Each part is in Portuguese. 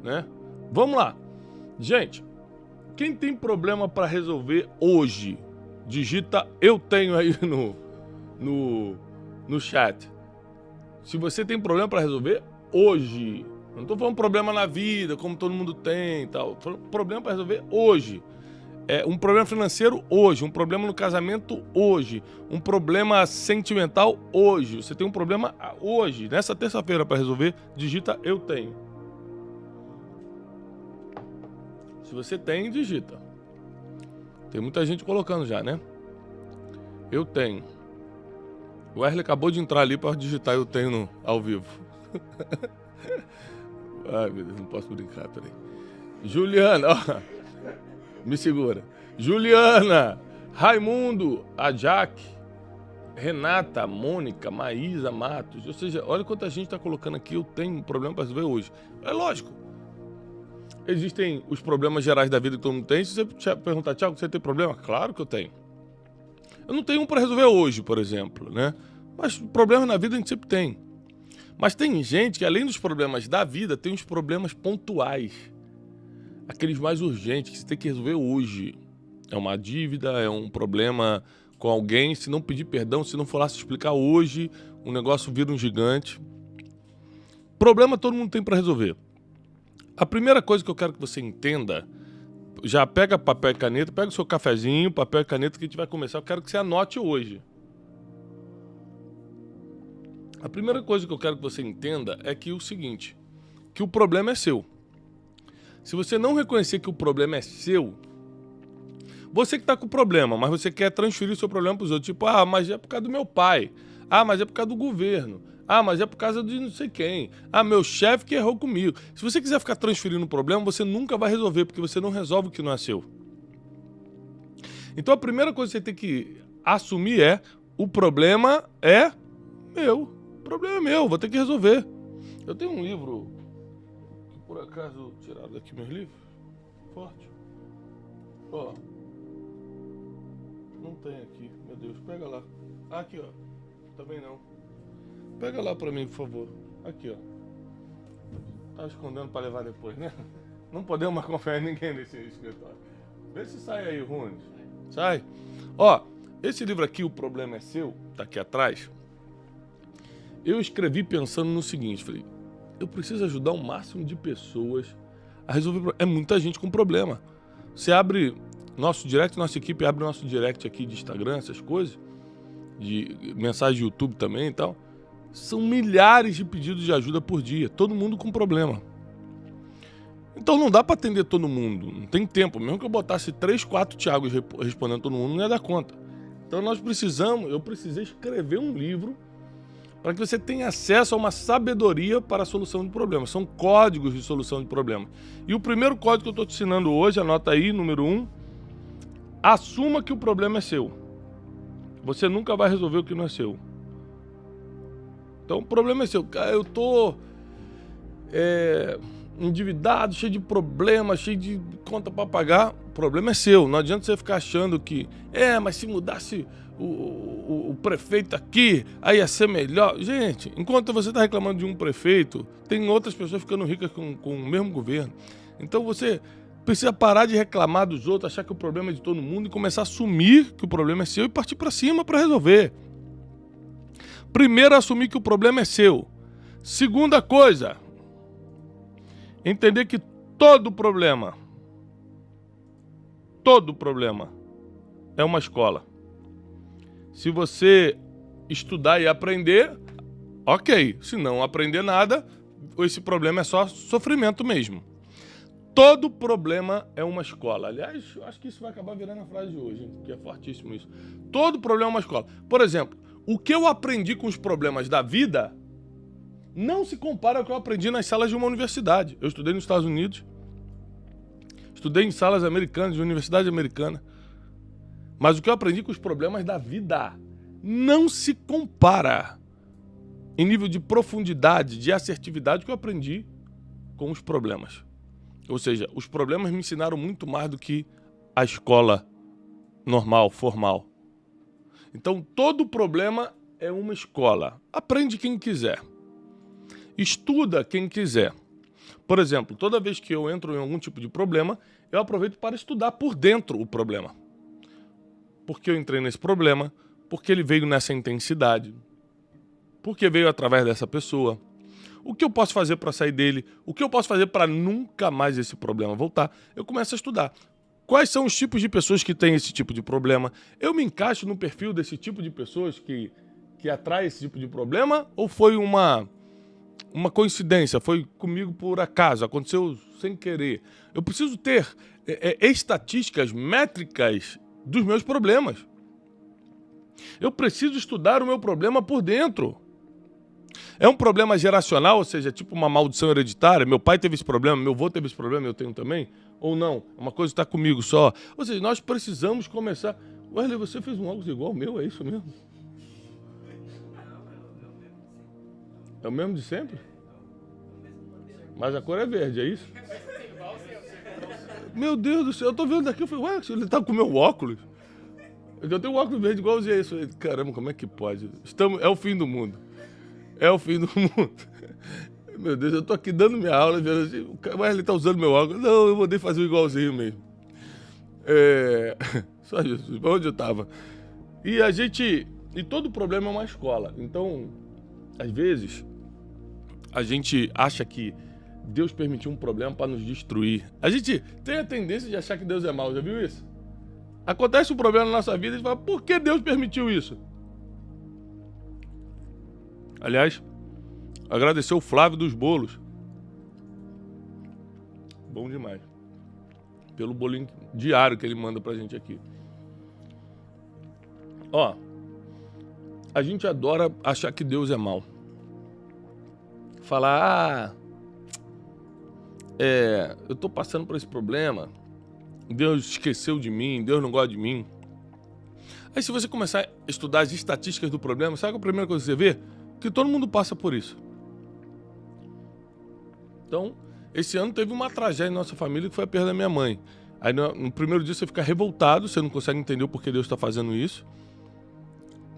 né? Vamos lá. Gente, quem tem problema para resolver hoje, digita eu tenho aí no chat. Se você tem problema para resolver hoje, não estou falando problema na vida, como todo mundo tem e tal, problema para resolver hoje. Um problema financeiro hoje, um problema no casamento hoje, um problema sentimental hoje. Você tem um problema hoje, nessa terça-feira para resolver, digita eu tenho. Se você tem, digita. Tem muita gente colocando já, né? Eu tenho. O Wesley acabou de entrar ali para digitar eu tenho ao vivo. Ai, meu Deus, não posso brincar, peraí. Juliana, ó. Me segura. Juliana, Raimundo, a Jaque, Renata, Mônica, Maísa, Matos. Ou seja, olha quanta gente está colocando aqui. Eu tenho um problema para resolver hoje. É lógico. Existem os problemas gerais da vida que todo mundo tem. Se você perguntar, Thiago, você tem problema? Claro que eu tenho. Eu não tenho um para resolver hoje, por exemplo, né? Mas problemas na vida a gente sempre tem. Mas tem gente que, além dos problemas da vida, tem os problemas pontuais. Aqueles mais urgentes que você tem que resolver hoje. É uma dívida, é um problema com alguém. Se não pedir perdão, se não for lá se explicar hoje, o negócio vira um gigante. Problema todo mundo tem para resolver. A primeira coisa que eu quero que você entenda, já pega papel e caneta, pega o seu cafezinho, papel e caneta que a gente vai começar. Eu quero que você anote hoje. A primeira coisa que eu quero que você entenda é que o seguinte, que o problema é seu. Se você não reconhecer que o problema é seu, você que está com o problema, mas você quer transferir o seu problema para os outros. Tipo, mas é por causa do meu pai. Mas é por causa do governo. Mas é por causa de não sei quem. Meu chefe que errou comigo. Se você quiser ficar transferindo o problema, você nunca vai resolver, porque você não resolve o que não é seu. Então a primeira coisa que você tem que assumir é, o problema é meu. O problema é meu, vou ter que resolver. Eu tenho um livro... Por acaso tiraram daqui meus livros? Forte. Ó. Não tem aqui, meu Deus. Pega lá. Aqui, ó. Também não. Pega lá pra mim, por favor. Aqui, ó. Tá escondendo pra levar depois, né? Não podemos mais confiar em ninguém nesse escritório. Vê se sai aí, Runes. Sai. Ó, esse livro aqui, O Problema é Seu, tá aqui atrás. Eu escrevi pensando no seguinte, falei... Eu preciso ajudar o máximo de pessoas a resolver. É muita gente com problema. Você abre nosso direct, nossa equipe abre nosso direct aqui de Instagram, essas coisas, de mensagem de YouTube também e tal. São milhares de pedidos de ajuda por dia, todo mundo com problema. Então não dá para atender todo mundo, não tem tempo. Mesmo que eu botasse 3, 4 Thiagos respondendo todo mundo, não ia dar conta. Então eu precisei escrever um livro para que você tenha acesso a uma sabedoria para a solução de problemas. São códigos de solução de problemas. E o primeiro código que eu estou te ensinando hoje, anota aí, número 1, assuma que o problema é seu. Você nunca vai resolver o que não é seu. Então o problema é seu. Eu estou endividado, cheio de problemas, cheio de conta para pagar. O problema é seu. Não adianta você ficar achando que, mas se mudasse... O prefeito aqui, aí ia ser melhor. Gente, enquanto você está reclamando de um prefeito, tem outras pessoas ficando ricas com o mesmo governo. Então você precisa parar de reclamar dos outros, achar que o problema é de todo mundo e começar a assumir que o problema é seu e partir para cima para resolver. Primeiro, assumir que o problema é seu. Segunda coisa, entender que todo problema é uma escola. Se você estudar e aprender, ok. Se não aprender nada, esse problema é só sofrimento mesmo. Todo problema é uma escola. Aliás, eu acho que isso vai acabar virando a frase de hoje, porque é fortíssimo isso. Todo problema é uma escola. Por exemplo, o que eu aprendi com os problemas da vida não se compara ao que eu aprendi nas salas de uma universidade. Eu estudei nos Estados Unidos, estudei em salas americanas, de universidade americana. Mas o que eu aprendi com os problemas da vida não se compara em nível de profundidade, de assertividade que eu aprendi com os problemas. Ou seja, os problemas me ensinaram muito mais do que a escola normal, formal. Então, todo problema é uma escola. Aprende quem quiser. Estuda quem quiser. Por exemplo, toda vez que eu entro em algum tipo de problema, eu aproveito para estudar por dentro o problema. Por que eu entrei nesse problema? Por que ele veio nessa intensidade? Por que veio através dessa pessoa? O que eu posso fazer para sair dele? O que eu posso fazer para nunca mais esse problema voltar? Eu começo a estudar. Quais são os tipos de pessoas que têm esse tipo de problema? Eu me encaixo no perfil desse tipo de pessoas que atrai esse tipo de problema? Ou foi uma coincidência? Foi comigo por acaso? Aconteceu sem querer? Eu preciso ter estatísticas, métricas dos meus problemas. Eu preciso estudar o meu problema por dentro. É um problema geracional, ou seja, tipo uma maldição hereditária? Meu pai teve esse problema, meu avô teve esse problema, eu tenho também? Ou não? É uma coisa que está comigo só. Ou seja, nós precisamos começar... Wesley, você fez um óculos igual ao meu, é isso mesmo? É o mesmo de sempre? Mas a cor é verde, é isso? Meu Deus do céu, eu tô vendo daqui, eu falei, ué, ele tá com o meu óculos? Eu tenho um óculos verde igualzinho a isso. Caramba, como é que pode? É o fim do mundo. É o fim do mundo. Meu Deus, eu tô aqui dando minha aula, vendo assim, mas ele tá usando meu óculos. Não, eu mandei fazer o igualzinho mesmo. Só Jesus, onde eu tava? E todo problema é uma escola. Então, às vezes, a gente acha que Deus permitiu um problema para nos destruir. A gente tem a tendência de achar que Deus é mau, já viu isso? Acontece um problema na nossa vida e a gente fala, por que Deus permitiu isso? Aliás, agradecer o Flávio dos Bolos. Bom demais. Pelo bolinho diário que ele manda pra gente aqui. Ó, a gente adora achar que Deus é mau. Falar, eu tô passando por esse problema, Deus esqueceu de mim, Deus não gosta de mim. Aí se você começar a estudar as estatísticas do problema, sabe a primeira coisa que você vê? Que todo mundo passa por isso. Então, esse ano teve uma tragédia na nossa família que foi a perda da minha mãe. Aí no primeiro dia você fica revoltado, você não consegue entender o porquê Deus está fazendo isso.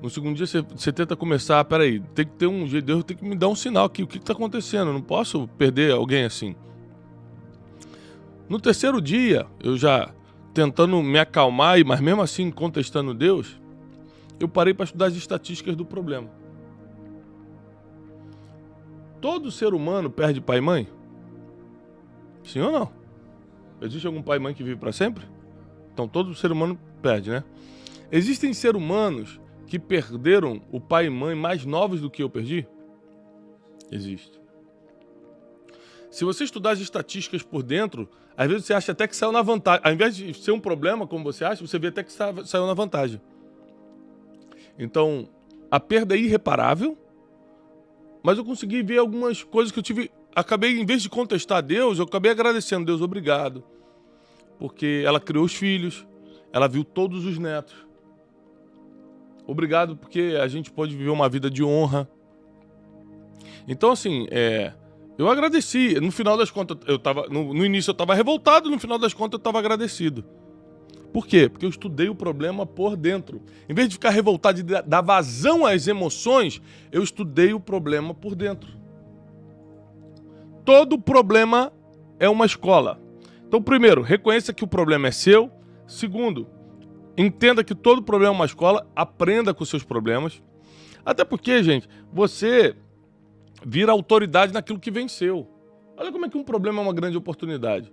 No segundo dia você tenta começar, peraí, tem que ter um jeito, Deus tem que me dar um sinal aqui, o que está acontecendo? Eu não posso perder alguém assim. No terceiro dia, eu já tentando me acalmar, mas mesmo assim contestando Deus, eu parei para estudar as estatísticas do problema. Todo ser humano perde pai e mãe? Sim ou não? Existe algum pai e mãe que vive para sempre? Então todo ser humano perde, né? Existem seres humanos que perderam o pai e mãe mais novos do que eu perdi? Existe. Se você estudar as estatísticas por dentro, às vezes você acha até que saiu na vantagem. Ao invés de ser um problema, como você acha, você vê até que saiu na vantagem. Então, a perda é irreparável, mas eu consegui ver algumas coisas que eu tive... Acabei, em vez de contestar Deus, eu acabei agradecendo. Deus, obrigado. Porque ela criou os filhos, ela viu todos os netos. Obrigado porque a gente pode viver uma vida de honra. Então, assim, eu agradeci. No final das contas, no início eu estava revoltado, no final das contas eu estava agradecido. Por quê? Porque eu estudei o problema por dentro. Em vez de ficar revoltado e dar vazão às emoções, eu estudei o problema por dentro. Todo problema é uma escola. Então, primeiro, reconheça que o problema é seu. Segundo, entenda que todo problema é uma escola. Aprenda com os seus problemas. Até porque, gente, você vira autoridade naquilo que venceu. Olha como é que um problema é uma grande oportunidade.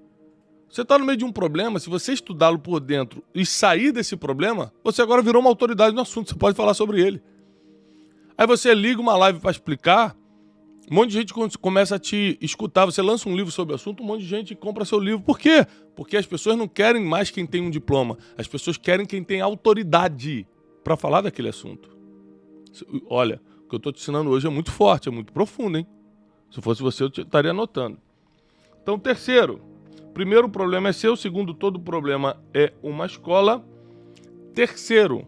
Você está no meio de um problema, se você estudá-lo por dentro e sair desse problema, você agora virou uma autoridade no assunto, você pode falar sobre ele. Aí você liga uma live para explicar, um monte de gente começa a te escutar, você lança um livro sobre o assunto, um monte de gente compra seu livro. Por quê? Porque as pessoas não querem mais quem tem um diploma, as pessoas querem quem tem autoridade para falar daquele assunto. Olha, o que eu estou te ensinando hoje é muito forte, é muito profundo, hein? Se fosse você, eu estaria anotando. Então, terceiro, primeiro, o problema é seu. Segundo, todo problema é uma escola. Terceiro,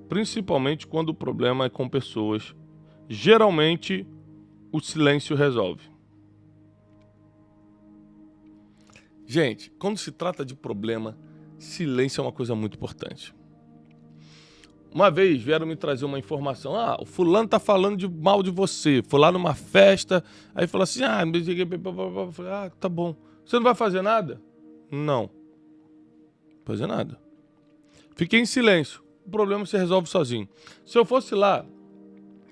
principalmente quando o problema é com pessoas, geralmente o silêncio resolve. Gente, quando se trata de problema, silêncio é uma coisa muito importante. Uma vez vieram me trazer uma informação. O fulano tá falando mal de você. Foi lá numa festa, aí falou assim, eu falei, tá bom. Você não vai fazer nada? Não. Não fazer nada. Fiquei em silêncio. O problema se resolve sozinho. Se eu fosse lá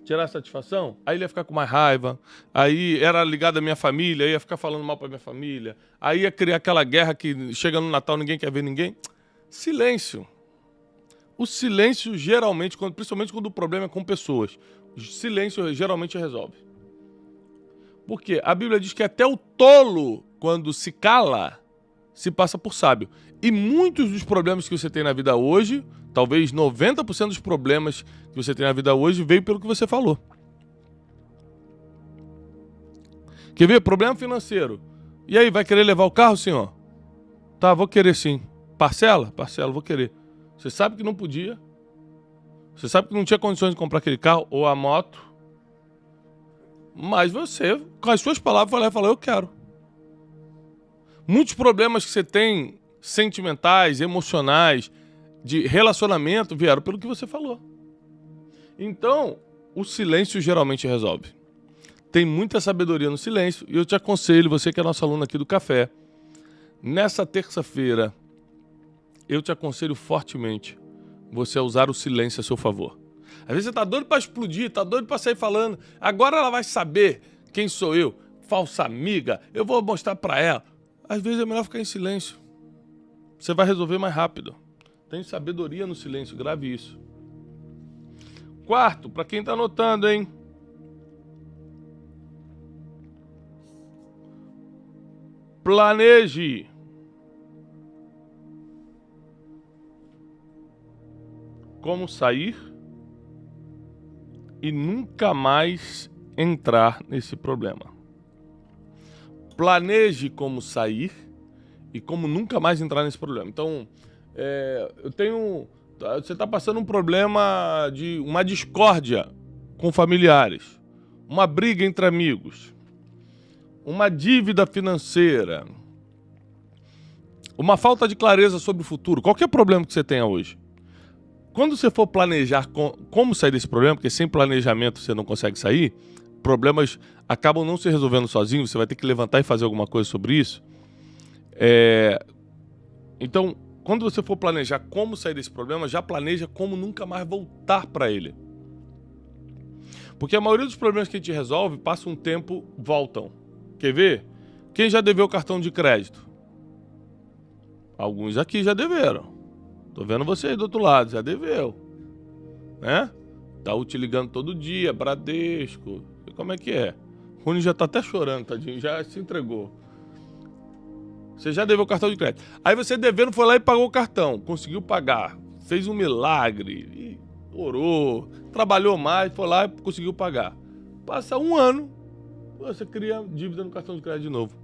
tirar satisfação, aí ele ia ficar com mais raiva, aí era ligado à minha família, ia ficar falando mal pra minha família, aí ia criar aquela guerra que chega no Natal, ninguém quer ver ninguém. Silêncio. O silêncio geralmente, principalmente quando o problema é com pessoas, o silêncio geralmente resolve. Porque a Bíblia diz que até o tolo, quando se cala, se passa por sábio. E muitos dos problemas que você tem na vida hoje, talvez 90% dos problemas que você tem na vida hoje, veio pelo que você falou. Quer ver? Problema financeiro. E aí, vai querer levar o carro, senhor? Tá, vou querer sim. Parcela? Parcela, vou querer. Você sabe que não podia. Você sabe que não tinha condições de comprar aquele carro ou a moto. Mas você, com as suas palavras, foi lá e falou, eu quero. Muitos problemas que você tem, sentimentais, emocionais, de relacionamento, vieram pelo que você falou. Então, o silêncio geralmente resolve. Tem muita sabedoria no silêncio e eu te aconselho, você que é nosso aluno aqui do Café, nessa terça-feira, eu te aconselho fortemente você a usar o silêncio a seu favor. Às vezes você tá doido para explodir, tá doido para sair falando. Agora ela vai saber quem sou eu. Falsa amiga, eu vou mostrar para ela. Às vezes é melhor ficar em silêncio. Você vai resolver mais rápido. Tem sabedoria no silêncio, grave isso. Quarto, para quem tá anotando, hein? Planeje. Como sair e nunca mais entrar nesse problema. Planeje como sair e como nunca mais entrar nesse problema. Então, você está passando um problema de uma discórdia com familiares, uma briga entre amigos, uma dívida financeira, uma falta de clareza sobre o futuro, qualquer problema que você tenha hoje. Quando você for planejar como sair desse problema, porque sem planejamento você não consegue sair, problemas acabam não se resolvendo sozinhos, você vai ter que levantar e fazer alguma coisa sobre isso. Então, quando você for planejar como sair desse problema, já planeja como nunca mais voltar para ele. Porque a maioria dos problemas que a gente resolve, passa um tempo, voltam. Quer ver? Quem já deveu cartão de crédito? Alguns aqui já deveram. Tô vendo vocês do outro lado, já deveu, né? Tá te ligando todo dia, Bradesco, como é que é? O Rony já tá até chorando, tadinho, já se entregou. Você já deveu o cartão de crédito. Aí você devendo foi lá e pagou o cartão, conseguiu pagar, fez um milagre, orou, trabalhou mais, foi lá e conseguiu pagar. Passa um ano, você cria dívida no cartão de crédito de novo.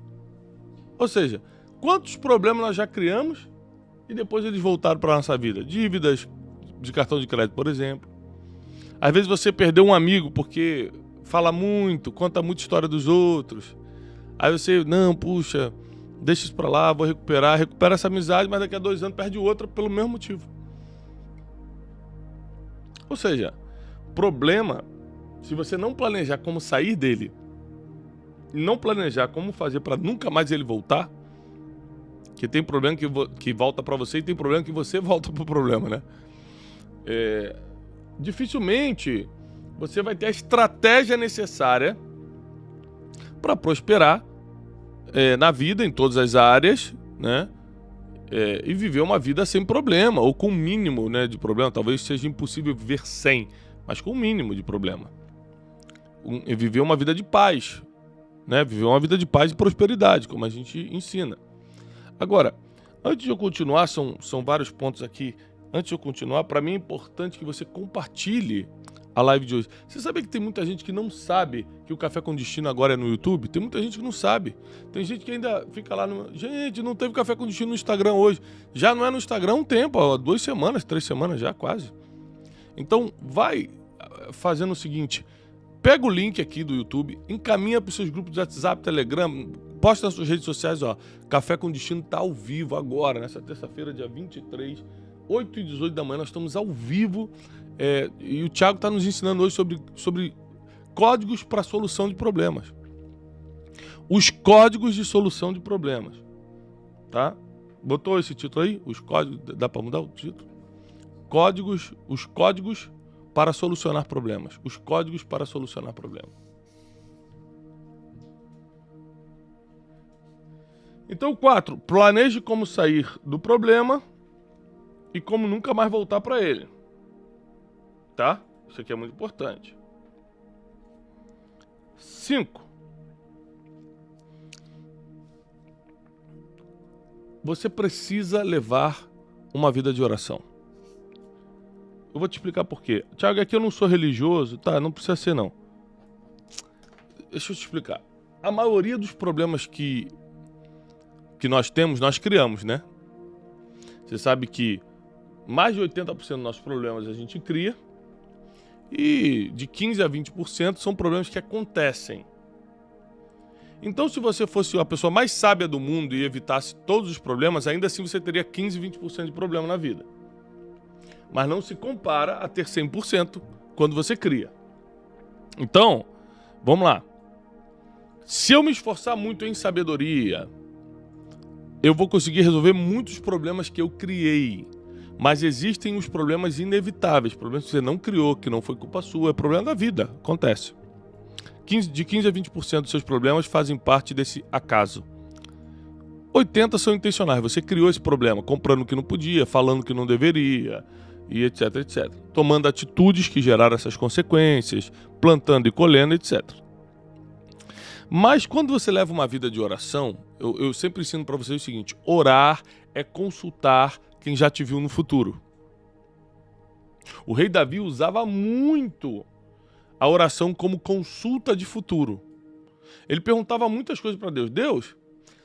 Ou seja, quantos problemas nós já criamos e depois eles voltaram para a nossa vida? Dívidas de cartão de crédito, por exemplo. Às vezes você perdeu um amigo porque fala muito, conta muita história dos outros. Aí você, não, puxa, deixa isso para lá, vou recuperar. Recupera essa amizade, mas daqui a 2 anos perde outra pelo mesmo motivo. Ou seja, problema, se você não planejar como sair dele, não planejar como fazer para nunca mais ele voltar, que tem problema que volta para você e tem problema que você volta pro problema, né? Dificilmente você vai ter a estratégia necessária para prosperar na vida, em todas as áreas, né? E viver uma vida sem problema, ou com um mínimo, né, de problema. Talvez seja impossível viver sem, mas com um mínimo de problema. Viver uma vida de paz, né? Viver uma vida de paz e prosperidade, como a gente ensina. Agora, antes de eu continuar, são vários pontos aqui. Antes de eu continuar, para mim é importante que você compartilhe a live de hoje. Você sabe que tem muita gente que não sabe que o Café com Destino agora é no YouTube? Tem muita gente que não sabe. Tem gente que ainda fica lá no... Gente, não teve Café com Destino no Instagram hoje. Já não é no Instagram há um tempo, há 2 semanas, 3 semanas já, quase. Então, vai fazendo o seguinte... Pega o link aqui do YouTube, encaminha para os seus grupos de WhatsApp, Telegram, posta nas suas redes sociais, ó. Café com Destino está ao vivo agora, nessa terça-feira, dia 23, 8h18 da manhã, nós estamos ao vivo E o Thiago está nos ensinando hoje sobre códigos para solução de problemas. Os códigos de solução de problemas. Tá? Botou esse título aí? Os códigos. Dá para mudar o título? Os códigos para solucionar problemas. Os códigos para solucionar problemas. Então, 4. Planeje como sair do problema e como nunca mais voltar para ele. Tá? Isso aqui é muito importante. 5. Você precisa levar uma vida de oração. Eu vou te explicar por quê. Thiago, aqui eu não sou religioso. Tá, não precisa ser não. Deixa eu te explicar. A maioria dos problemas que nós temos, nós criamos, né? Você sabe que mais de 80% dos nossos problemas a gente cria e de 15% a 20% são problemas que acontecem. Então, se você fosse a pessoa mais sábia do mundo e evitasse todos os problemas, ainda assim você teria 15%, 20% de problema na vida. Mas não se compara a ter 100% quando você cria. Então, vamos lá. Se eu me esforçar muito em sabedoria, eu vou conseguir resolver muitos problemas que eu criei. Mas existem os problemas inevitáveis, problemas que você não criou, que não foi culpa sua, é problema da vida, acontece. De 15% a 20% dos seus problemas fazem parte desse acaso. 80% são intencionais, você criou esse problema, comprando o que não podia, falando o que não deveria, e etc, etc. Tomando atitudes que geraram essas consequências, plantando e colhendo, etc. Mas quando você leva uma vida de oração, eu sempre ensino para vocês o seguinte: orar é consultar quem já te viu no futuro. O rei Davi usava muito a oração como consulta de futuro. Ele perguntava muitas coisas para Deus. Deus,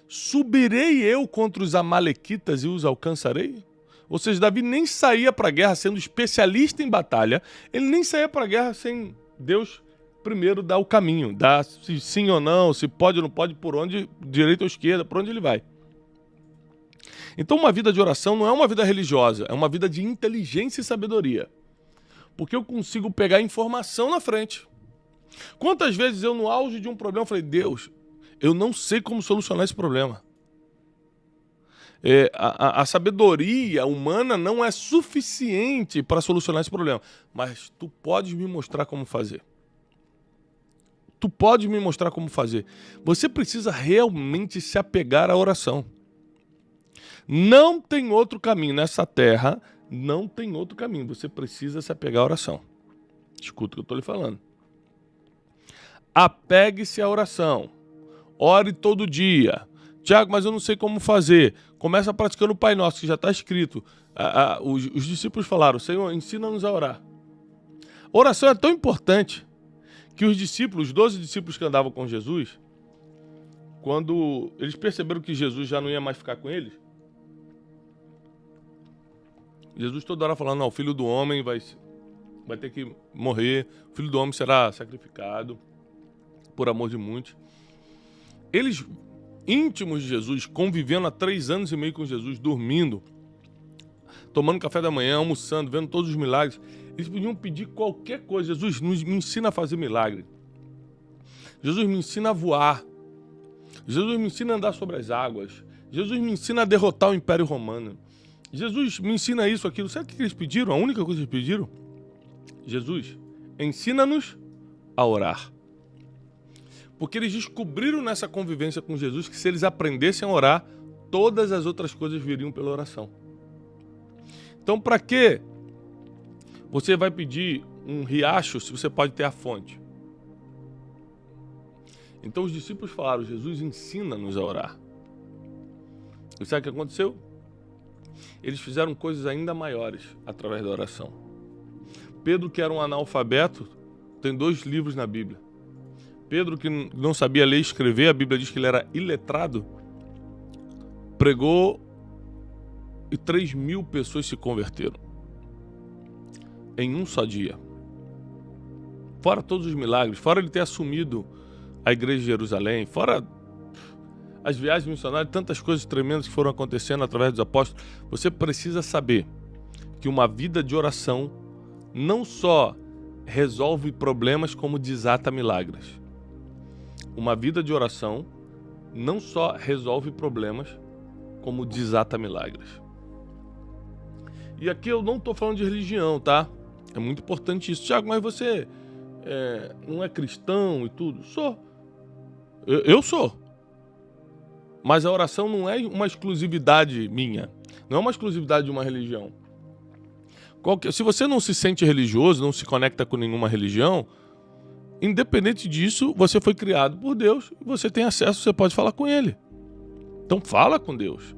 subirei eu contra os amalequitas e os alcançarei? Ou seja, Davi nem saía para a guerra sendo especialista em batalha. Ele nem saía para a guerra sem Deus primeiro dar o caminho, dar se sim ou não, se pode ou não pode, por onde, direita ou esquerda, por onde ele vai. Então uma vida de oração não é uma vida religiosa, é uma vida de inteligência e sabedoria. Porque eu consigo pegar informação na frente. Quantas vezes eu, no auge de um problema, falei: Deus, eu não sei como solucionar esse problema. A sabedoria humana não é suficiente para solucionar esse problema. Mas tu podes me mostrar como fazer. Tu podes me mostrar como fazer. Você precisa realmente se apegar à oração. Não tem outro caminho nessa terra, não tem outro caminho. Você precisa se apegar à oração. Escuta o que eu estou lhe falando. Apegue-se à oração. Ore todo dia. Tiago, mas eu não sei como fazer. Começa praticando o Pai Nosso, que já está escrito. Os discípulos falaram: Senhor, ensina-nos a orar. A oração é tão importante que os 12 discípulos que andavam com Jesus, quando eles perceberam que Jesus já não ia mais ficar com eles, Jesus toda hora falando: não, o Filho do Homem vai ter que morrer, o Filho do Homem será sacrificado por amor de muitos. Eles, íntimos de Jesus, convivendo há 3 anos e meio com Jesus, dormindo, tomando café da manhã, almoçando, vendo todos os milagres, eles podiam pedir qualquer coisa. Jesus, me ensina a fazer milagre. Jesus, me ensina a voar. Jesus, me ensina a andar sobre as águas. Jesus, me ensina a derrotar o Império Romano. Jesus, me ensina isso, aquilo. Sabe o que eles pediram? A única coisa que eles pediram? Jesus, ensina-nos a orar. Porque eles descobriram nessa convivência com Jesus que se eles aprendessem a orar, todas as outras coisas viriam pela oração. Então, para que você vai pedir um riacho se você pode ter a fonte? Então os discípulos falaram: Jesus, ensina-nos a orar. E sabe o que aconteceu? Eles fizeram coisas ainda maiores através da oração. Pedro, que era um analfabeto, tem 2 livros na Bíblia. Pedro, que não sabia ler e escrever, a Bíblia diz que ele era iletrado, pregou e 3.000 pessoas se converteram em um só dia. Fora todos os milagres, fora ele ter assumido a igreja de Jerusalém, fora as viagens missionárias, tantas coisas tremendas que foram acontecendo através dos apóstolos. Você precisa saber que uma vida de oração não só resolve problemas, como desata milagres. Uma vida de oração não só resolve problemas, como desata milagres. E aqui eu não estou falando de religião, tá? É muito importante isso. Tiago, mas você não é cristão e tudo? Sou. Eu sou. Mas a oração não é uma exclusividade minha. Não é uma exclusividade de uma religião. Se você não se sente religioso, não se conecta com nenhuma religião, independente disso, você foi criado por Deus e você tem acesso, você pode falar com Ele. Então fala com Deus.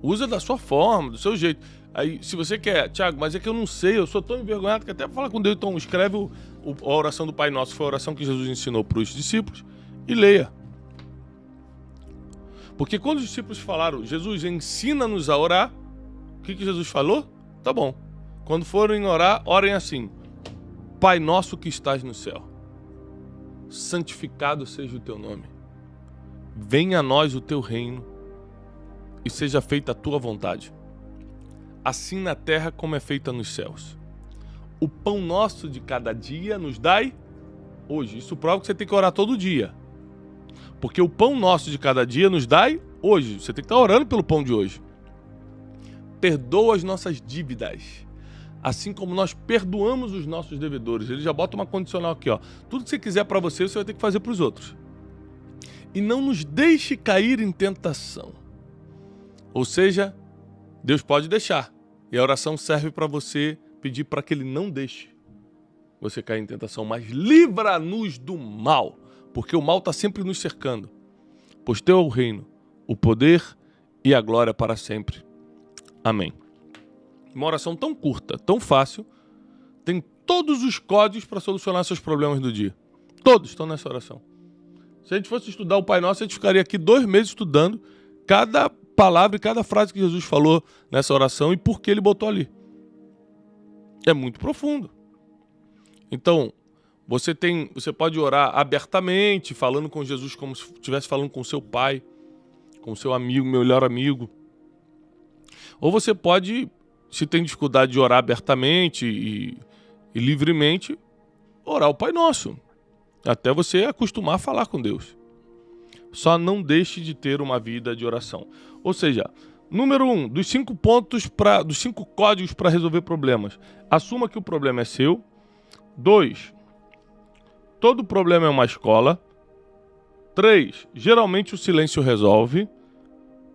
Usa da sua forma, do seu jeito. Aí, se você quer, Tiago, mas é que eu não sei, eu sou tão envergonhado que até para falar com Deus, então escreve a oração do Pai Nosso, foi a oração que Jesus ensinou para os discípulos, e leia. Porque quando os discípulos falaram, Jesus, ensina-nos a orar, o que Jesus falou? Tá bom. Quando forem orar, orem assim: Pai Nosso que estás no céu, santificado seja o teu nome. Venha a nós o teu reino e seja feita a tua vontade, assim na terra como é feita nos céus. O pão nosso de cada dia nos dai hoje. Isso prova que você tem que orar todo dia. Porque o pão nosso de cada dia nos dai hoje. Você tem que estar orando pelo pão de hoje. Perdoa as nossas dívidas, assim como nós perdoamos os nossos devedores. Ele já bota uma condicional aqui, ó. Tudo que você quiser para você, você vai ter que fazer para os outros. E não nos deixe cair em tentação. Ou seja, Deus pode deixar. E a oração serve para você pedir para que Ele não deixe você cair em tentação. Mas livra-nos do mal, porque o mal está sempre nos cercando. Pois teu é o reino, o poder e a glória para sempre. Amém. Uma oração tão curta, tão fácil, tem todos os códigos para solucionar seus problemas do dia. Todos estão nessa oração. Se a gente fosse estudar o Pai Nosso, a gente ficaria aqui 2 meses estudando cada palavra e cada frase que Jesus falou nessa oração e por que Ele botou ali. É muito profundo. Então, você pode orar abertamente, falando com Jesus como se estivesse falando com seu pai, com seu amigo, melhor amigo. Ou você pode, se tem dificuldade de orar abertamente e livremente, orar o Pai Nosso, até você acostumar a falar com Deus. Só não deixe de ter uma vida de oração. Ou seja, número 1, dos 5 códigos para resolver problemas. Assuma que o problema é seu. 2, todo problema é uma escola. 3, geralmente o silêncio resolve.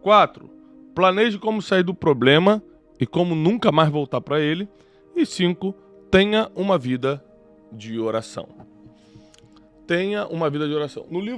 4, planeje como sair do problema e como nunca mais voltar para ele. E 5, tenha uma vida de oração. Tenha uma vida de oração. No livro